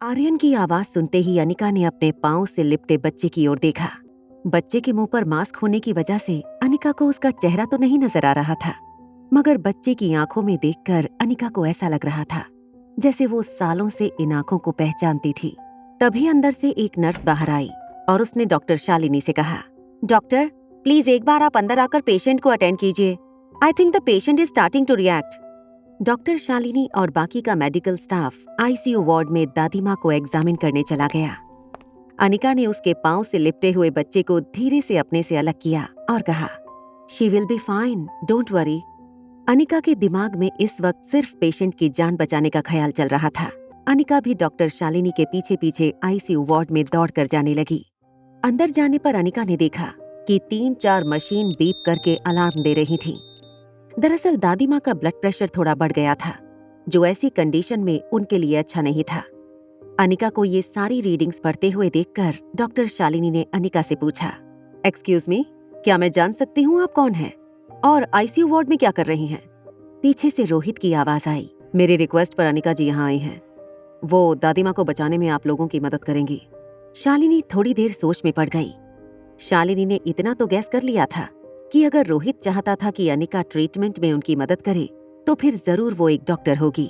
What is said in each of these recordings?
आर्यन की आवाज सुनते ही अनिका ने अपने पाँव से लिपटे बच्चे की ओर देखा। बच्चे के मुंह पर मास्क होने की वजह से अनिका को उसका चेहरा तो नहीं नजर आ रहा था, मगर बच्चे की आंखों में देखकर अनिका को ऐसा लग रहा था जैसे वो सालों से इन आंखों को पहचानती थी। तभी अंदर से एक नर्स बाहर आई और उसने डॉक्टर शालिनी से कहा, डॉक्टर प्लीज एक बार आप अंदर आकर पेशेंट को अटेंड कीजिए। I think the patient is starting to react. Doctor Shalini और बाकी का मेडिकल स्टाफ आईसीयू वार्ड में दादी माँ को एग्जामिन करने चला गया। अनिका ने उसके पांव से लिपटे हुए बच्चे को धीरे से अपने से अलग किया और कहा, she will be fine, don't worry. Anika के दिमाग में इस वक्त सिर्फ पेशेंट की जान बचाने का ख्याल चल रहा था। अनिका भी डॉक्टर शालिनी के पीछे पीछे आईसीयू वार्ड में दौड़ कर जाने लगी। अंदर जाने पर अनिका ने देखा कि 3-4 मशीन बीप करके अलार्म दे रही थी। दरअसल दादी माँ का ब्लड प्रेशर थोड़ा बढ़ गया था, जो ऐसी कंडीशन में उनके लिए अच्छा नहीं था। अनिका को ये सारी रीडिंग्स पढ़ते हुए देखकर डॉक्टर शालिनी ने अनिका से पूछा, एक्सक्यूज मी, क्या मैं जान सकती हूँ आप कौन हैं और आईसीयू वार्ड में क्या कर रही हैं? पीछे से रोहित की आवाज आई, मेरी रिक्वेस्ट पर अनिका जी यहाँ आई हैं। वो दादी माँ को बचाने में आप लोगों की मदद करेंगी। शालिनी थोड़ी देर सोच में पड़ गई। शालिनी ने इतना तो गैस कर लिया था कि अगर रोहित चाहता था कि अनिका ट्रीटमेंट में उनकी मदद करे तो फिर जरूर वो एक डॉक्टर होगी।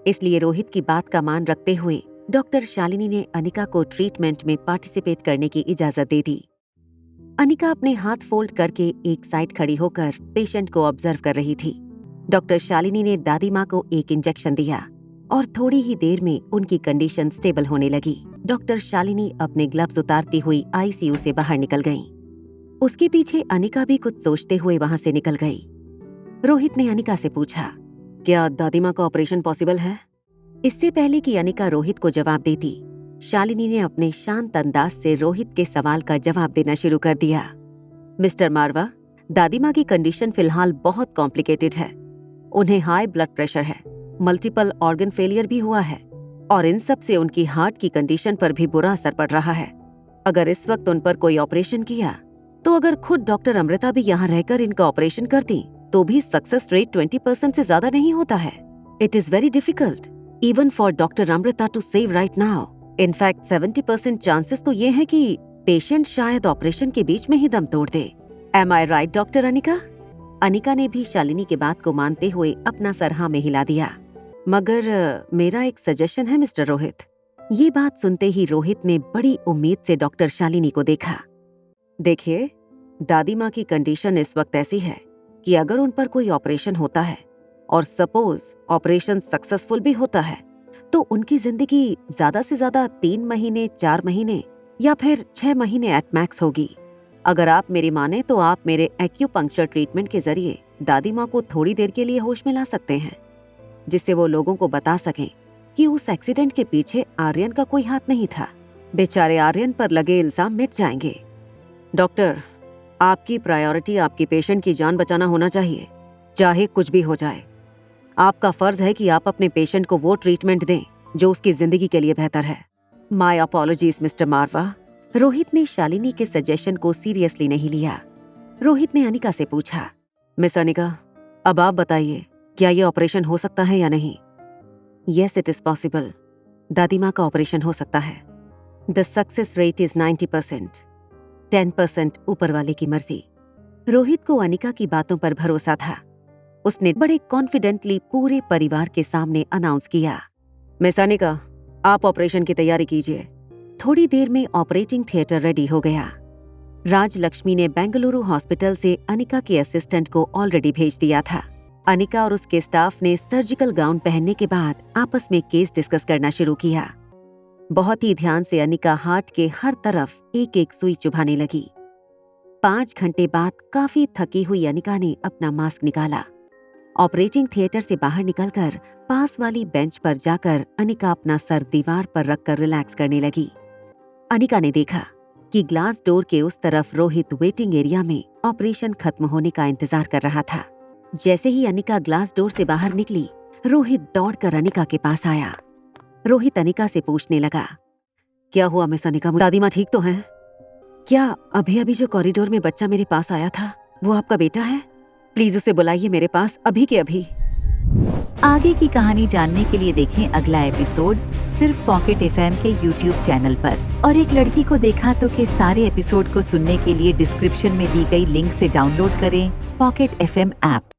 इसलिए रोहित की बात का मान रखते हुए डॉक्टर शालिनी ने अनिका को ट्रीटमेंट में पार्टिसिपेट करने की इजाजत दे दी। अनिका अपने हाथ फोल्ड करके एक साइड खड़ी होकर पेशेंट को ऑब्जर्व कर रही थी। डॉक्टर शालिनी ने दादी माँ को एक इंजेक्शन दिया और थोड़ी ही देर में उनकी कंडीशन स्टेबल होने लगी। डॉक्टर शालिनी अपने ग्लव्स उतारती हुई आईसीयू से बाहर निकल गईं। उसके पीछे अनिका भी कुछ सोचते हुए वहां से निकल गई। रोहित ने अनिका से पूछा, क्या दादी माँ का ऑपरेशन पॉसिबल है? इससे पहले कि अनिका रोहित को जवाब देती, शालिनी ने अपने शांत अंदाज से रोहित के सवाल का जवाब देना शुरू कर दिया। मिस्टर मारवा, दादी माँ की कंडीशन फिलहाल बहुत कॉम्प्लिकेटेड है। उन्हें हाई ब्लड प्रेशर है, मल्टीपल ऑर्गन फेलियर भी हुआ है और इन सब से उनकी हार्ट की कंडीशन पर भी बुरा असर पड़ रहा है। अगर इस वक्त उन पर कोई ऑपरेशन किया तो अगर खुद डॉक्टर अमृता भी यहाँ रहकर इनका ऑपरेशन करती तो भी सक्सेस रेट 20% से ज्यादा नहीं होता है। It is very difficult even for doctor Amrita to save right now. In fact 70% chances तो ये है कि पेशेंट शायद ऑपरेशन के बीच में ही दम तोड़ दे। एम आई राइट डॉक्टर अनिका? अनिका ने भी शालिनी के बात को मानते हुए अपना सर हाँ में हिला दिया। मगर मेरा एक सजेशन है मिस्टर रोहित। ये बात सुनते ही रोहित ने बड़ी उम्मीद से डॉक्टर शालिनी को देखा। देखिए, दादी माँ की कंडीशन इस वक्त ऐसी है कि अगर उन पर कोई ऑपरेशन होता है और सपोज ऑपरेशन सक्सेसफुल भी होता है तो उनकी जिंदगी ज्यादा से ज्यादा 3 महीने, 4 महीने या फिर 6 महीने एट मैक्स होगी। अगर आप मेरी माने तो आप मेरे एक्यूपंक्चर ट्रीटमेंट के जरिए दादी माँ को थोड़ी देर के लिए होश में ला सकते हैं, जिससे वो लोगों को बता सकें कि उस एक्सीडेंट के पीछे आर्यन का कोई हाथ नहीं था। बेचारे आर्यन पर लगे इल्जाम मिट जाएंगे। डॉक्टर, आपकी प्रायोरिटी आपकी पेशेंट की जान बचाना होना चाहिए, चाहे कुछ भी हो जाए। आपका फर्ज है कि आप अपने पेशेंट को वो ट्रीटमेंट दें जो उसकी जिंदगी के लिए बेहतर है। माय अपॉलॉजीज मिस्टर मारवा। रोहित ने शालिनी के सजेशन को सीरियसली नहीं लिया। रोहित ने अनिका से पूछा, मिस अनिका, अब आप बताइए, क्या ये ऑपरेशन हो सकता है या नहीं? Yes, it is possible. दादी माँ का ऑपरेशन हो सकता है। The success rate is 90%। 10% ऊपर वाले की मर्जी। रोहित को अनिका की बातों पर भरोसा था। उसने बड़े कॉन्फिडेंटली पूरे परिवार के सामने अनाउंस किया, मिस अनिका, आप ऑपरेशन की तैयारी कीजिए। थोड़ी देर में ऑपरेटिंग थिएटर रेडी हो गया। राजलक्ष्मी ने बेंगलुरु हॉस्पिटल से अनिका के असिस्टेंट को ऑलरेडी भेज दिया था। अनिका और उसके स्टाफ ने सर्जिकल गाउन पहनने के बाद आपस में केस डिस्कस करना शुरू किया। बहुत ही ध्यान से अनिका हार्ट के हर तरफ एक एक सुई चुभाने लगी। 5 घंटे बाद काफी थकी हुई अनिका ने अपना मास्क निकाला। ऑपरेटिंग थिएटर से बाहर निकलकर पास वाली बेंच पर जाकर अनिका अपना सर दीवार पर रखकर रिलैक्स करने लगी। अनिका ने देखा कि ग्लास डोर के उस तरफ रोहित वेटिंग एरिया में ऑपरेशन खत्म होने का इंतजार कर रहा था। जैसे ही अनिका ग्लास डोर से बाहर निकली, रोहित दौड़कर अनिका के पास आया। रोहित अनिका से पूछने लगा, क्या हुआ मिस अनिका, दादी माँ ठीक तो हैं? क्या अभी अभी जो कॉरिडोर में बच्चा मेरे पास आया था वो आपका बेटा है? प्लीज उसे बुलाइए मेरे पास अभी के अभी। आगे की कहानी जानने के लिए देखें अगला एपिसोड सिर्फ पॉकेट एफएम के यूट्यूब चैनल पर। और एक लड़की को देखा तो के सारे एपिसोड को सुनने के लिए डिस्क्रिप्शन में दी गई लिंक से डाउनलोड करें पॉकेट एफएम ऐप।